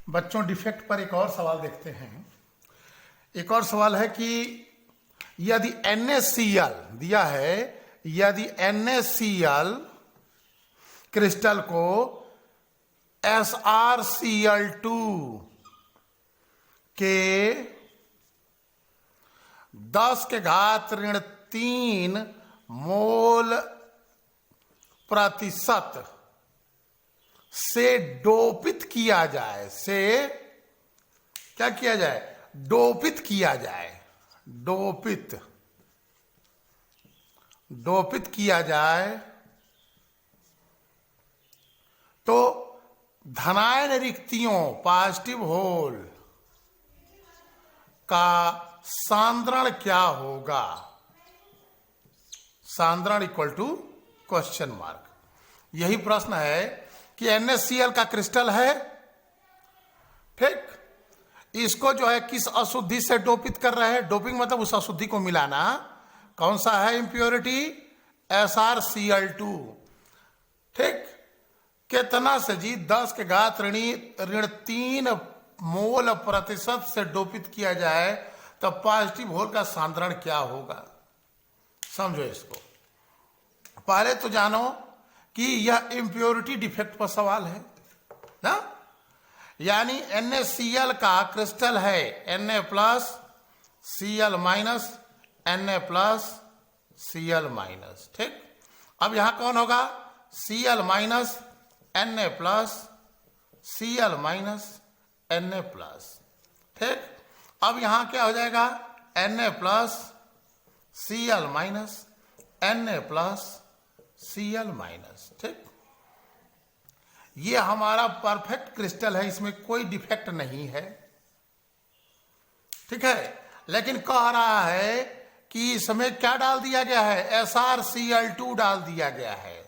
बच्चों, डिफेक्ट पर एक और सवाल देखते हैं। एक और सवाल है कि यदि NaCl दिया है, यदि NaCl क्रिस्टल को SrCl2 के 10⁻³ मोल प्रतिशत से डोपित किया जाए, से क्या किया जाए? डोपित किया जाए, डोपित किया जाए, तो धनायन रिक्तियों पॉजिटिव होल का सांद्रण क्या होगा? सांद्रण इक्वल टू क्वेश्चन मार्क। यही प्रश्न है कि NaCl का क्रिस्टल है, ठीक, इसको जो है किस अशुद्धि से डोपित कर रहे हैं? डोपिंग मतलब उस अशुद्धि को मिलाना। कौन सा है इम्प्योरिटी? SrCl2, ठीक। कितना से जी? 10⁻³ मोल प्रतिशत से डोपित किया जाए तो पॉजिटिव होल का सांद्रण क्या होगा? समझो इसको। पहले तो जानो कि यह इम्प्योरिटी डिफेक्ट पर सवाल है ना, यानी NaCl का क्रिस्टल है Na+Cl-, Na+Cl-, ठीक। अब यहां कौन होगा? Cl-, Na+Cl-, Na+, ठीक। अब यहां क्या हो जाएगा? Na+Cl-, Na+Cl-, ठीक। ये हमारा परफेक्ट क्रिस्टल है, इसमें कोई डिफेक्ट नहीं है, ठीक है। लेकिन कह रहा है कि इसमें क्या डाल दिया गया है? SrCl2 डाल दिया गया है।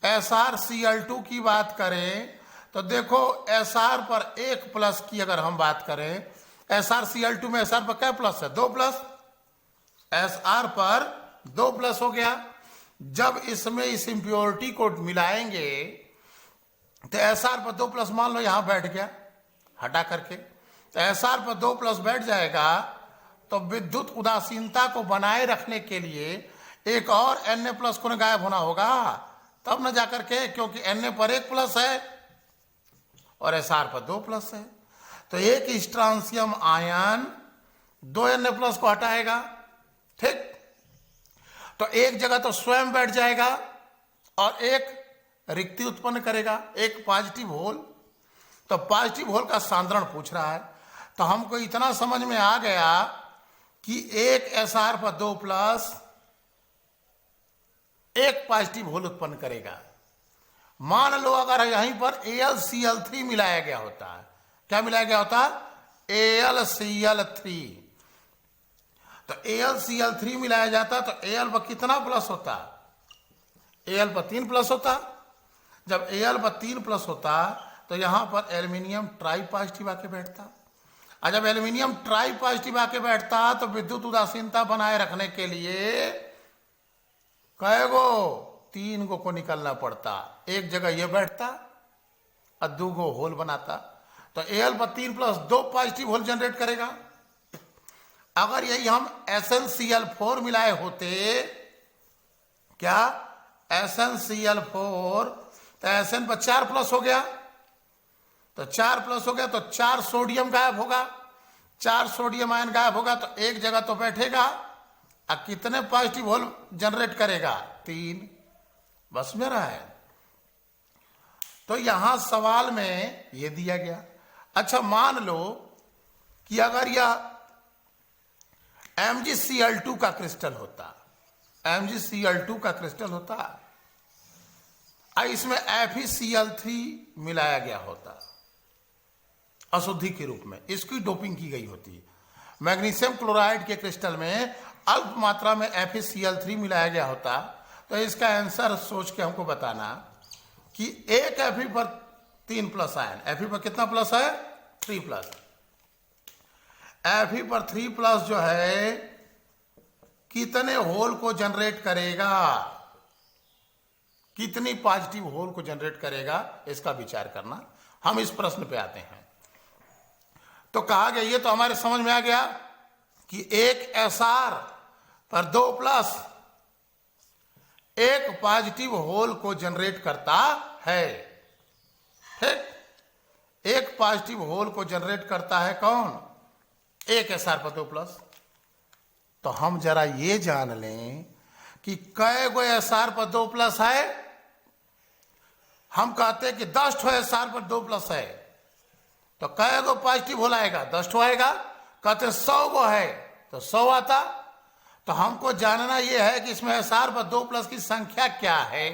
SrCl2 की बात करें तो देखो, Sr पर 1+ की अगर हम बात करें, SrCl2 में Sr पर क्या प्लस है? 2+। Sr पर 2+ हो गया। जब इसमें इस इम्प्योरिटी को मिलाएंगे तो Sr पर 2+ मान लो यहां बैठ गया, हटा करके, तो Sr पर 2+ बैठ जाएगा, तो विद्युत उदासीनता को बनाए रखने के लिए एक और Na+ को गायब होना होगा, तब न जाकर के, क्योंकि Na पर 1+ है और Sr पर 2+ है, तो एक स्ट्रांसियम आयन 2 Na+ को हटाएगा, ठीक। तो एक जगह तो स्वयं बैठ जाएगा और एक रिक्ति उत्पन्न करेगा, एक पॉजिटिव होल। तो पॉजिटिव होल का सांद्रण पूछ रहा है, तो हमको इतना समझ में आ गया कि एक Sr पर 2+ एक पॉजिटिव होल उत्पन्न करेगा। मान लो अगर यहीं पर AlCl3 मिलाया गया होता है, क्या मिलाया गया होता? AlCl3, तो AlCl3 मिलाया जाता तो Al पर कितना प्लस होता? Al पर 3+ होता। जब Al पर 3+ होता तो यहां पर एल्यूमिनियम ट्राई पॉजिटिव आके बैठता, और जब एल्यूमिनियम ट्राई पॉजिटिव आके बैठता तो विद्युत उदासीनता बनाए रखने के लिए कई गो? 3 गो को निकलना पड़ता। एक जगह ये बैठता और 2 गो होल बनाता, तो Al पर 3+ 2 पॉजिटिव होल जनरेट करेगा। अगर यही हम SnCl4 मिलाए होते, क्या? SnCl4, तो Sn पर 4+ हो गया, तो 4+ हो गया तो 4 सोडियम गायब होगा, 4 सोडियम आयन गायब होगा, तो एक जगह तो बैठेगा और कितने पॉजिटिव होल जनरेट करेगा? 3। बस में रहा है। तो यहां सवाल में ये दिया गया। अच्छा, मान लो कि अगर यह MgCl2 का क्रिस्टल होता, MgCl2 का क्रिस्टल होता, और इसमें FeCl3 मिलाया गया होता अशुद्धि के रूप में, इसकी डोपिंग की गई होती। मैग्नीशियम क्लोराइड के क्रिस्टल में अल्प मात्रा में FeCl3 मिलाया गया होता, तो इसका आंसर सोच के हमको बताना कि एक Fe पर 3+ आयन, Fe पर कितना प्लस है? 3+। Fe पर 3+ जो है कितने होल को जनरेट करेगा? कितनी पॉजिटिव होल को जनरेट करेगा, इसका विचार करना। हम इस प्रश्न पे आते हैं। तो कहा गया, ये तो हमारे समझ में आ गया कि एक एसआर पर 2 प्लस एक पॉजिटिव होल को जनरेट करता है। ठीक, एक पॉजिटिव होल को जनरेट करता है कौन? एक एसआर पर 2 प्लस। तो हम जरा ये जान लें कि कै गो एसआर पर 2 प्लस है। हम कहते हैं कि 10 ठो एसआर पर 2 प्लस है, तो कै गो पॉजिटिव होल आएगा? 10 ठो आएगा। कहते 100 गो है तो 100 आता। तो हमको जानना यह है कि इसमें एसआर पर 2 प्लस की संख्या क्या है।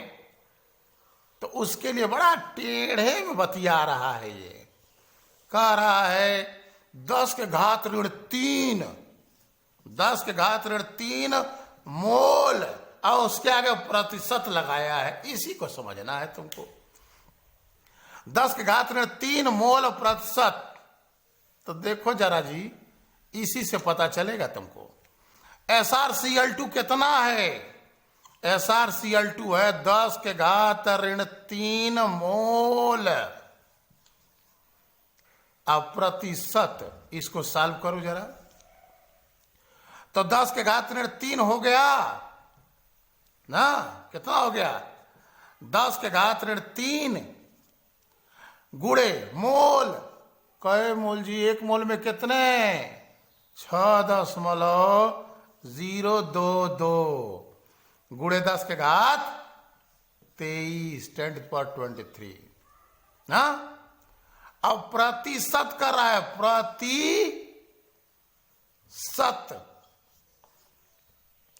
तो उसके लिए बड़ा टेढ़े में बतिया रहा है। ये कह रहा है 10 के घात ऋण 3, 10 के घात ऋण 3 मोल, और उसके आगे प्रतिशत लगाया है। इसी को समझना है तुमको। 10 के घात ऋण 3 मोल प्रतिशत। तो देखो जरा जी, इसी से पता चलेगा तुमको SrCl2 कितना है। SrCl2 है 10 के घात ऋण 3 मोल। अब प्रतिशत, इसको सॉल्व करो जरा। तो 10 के घात ऋण 3 हो गया ना, कितना हो गया? 10 के घात ऋण 3 गुणे मोल। कै मोल जी? एक मोल में कितने? 6.022 गुणे 10 के घात 23 10⁻23 ना। अब प्रतिशत कर रहा है, प्रतिशत,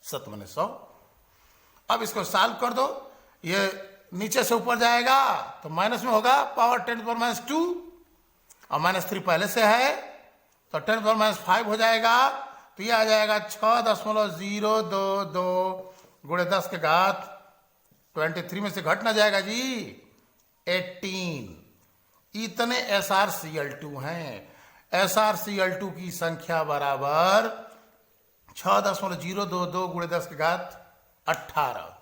सत माने 100। अब इसको सॉल्व कर दो, ये नीचे से ऊपर जाएगा तो माइनस में होगा, पावर 10⁻2 और -3 पहले से है तो 10⁻5 हो जाएगा। तो ये आ जाएगा 6.022 गुणे 10 के घात 23 में से घट ना जाएगा जी 18। इतने SrCl2 हैं। SrCl2 की संख्या बराबर 6.022 गुणे 10 के घात 18।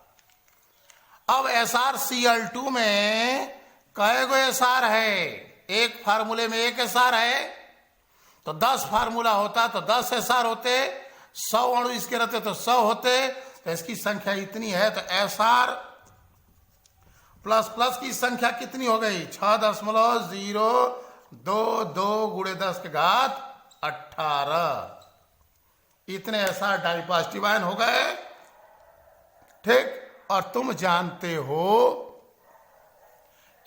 अब SrCl2 में कै गो एसआर है? एक फार्मूले में एक एसआर है, तो 10 फार्मूला होता तो 10 एसआर होते, 100 अणु इसके रहते तो 100 होते। तो इसकी संख्या इतनी है, तो एसआर प्लस प्लस की संख्या कितनी हो गई? 6.022 गुणे 10 के घात 18। इतने एसआर डाई पॉजिटिव आयन हो गए। ठीक, और तुम जानते हो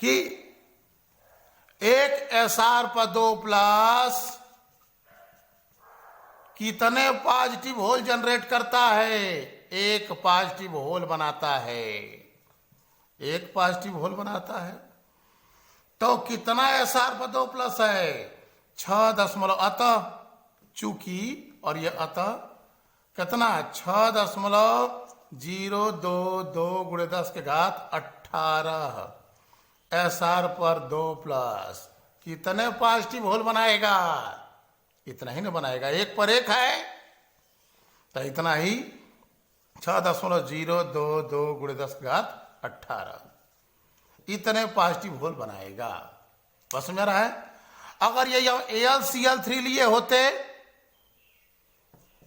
कि एक एसआर पर 2 प्लस कितने पॉजिटिव होल जनरेट करता है? एक पॉजिटिव होल बनाता है। एक पॉजिटिव होल बनाता है। तो कितना एसआर पर 2 प्लस है? 6 अतः चूंकि, और ये अतः कितना? 6.022 गुणे 10 के घात 18 एसआर पर 2 प्लस कितने पॉजिटिव होल बनाएगा? इतना ही ना बनाएगा, एक पर एक है तो इतना ही 6.022 गुणे 10 के घात 18 इतने पॉजिटिव होल बनाएगा। बस समझ रहा है? अगर ये AlCl3 लिए होते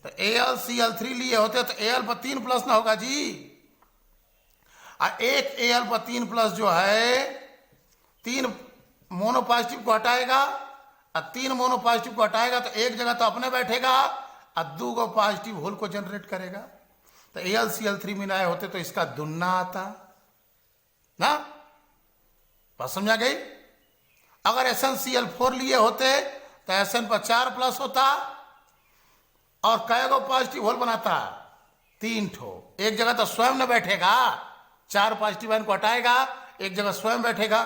तो AlCl3 लिए होते तो Al पर 3 प्लस ना होगा जी। एक Al पर 3 प्लस जो है 3 मोनो पॉजिटिव को हटाएगा, और 3 मोनो पॉजिटिव को हटाएगा तो एक जगह तो अपने बैठेगा और 2 गो पॉजिटिव होल को जनरेट करेगा। तो AlCl3 में ना होते तो इसका दुन्ना आता ना। बात समझा गई? अगर SnCl4 लिए होते तो Sn पर 4 प्लस होता और कै गो पॉजिटिव होल बनाता? 3 ठो। एक जगह तो स्वयं न बैठेगा, 4 पॉजिटिव आयन को हटाएगा, एक जगह स्वयं बैठेगा।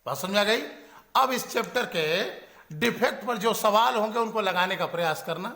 बात समझा गई? अब इस चैप्टर के डिफेक्ट पर जो सवाल होंगे उनको लगाने का प्रयास करना।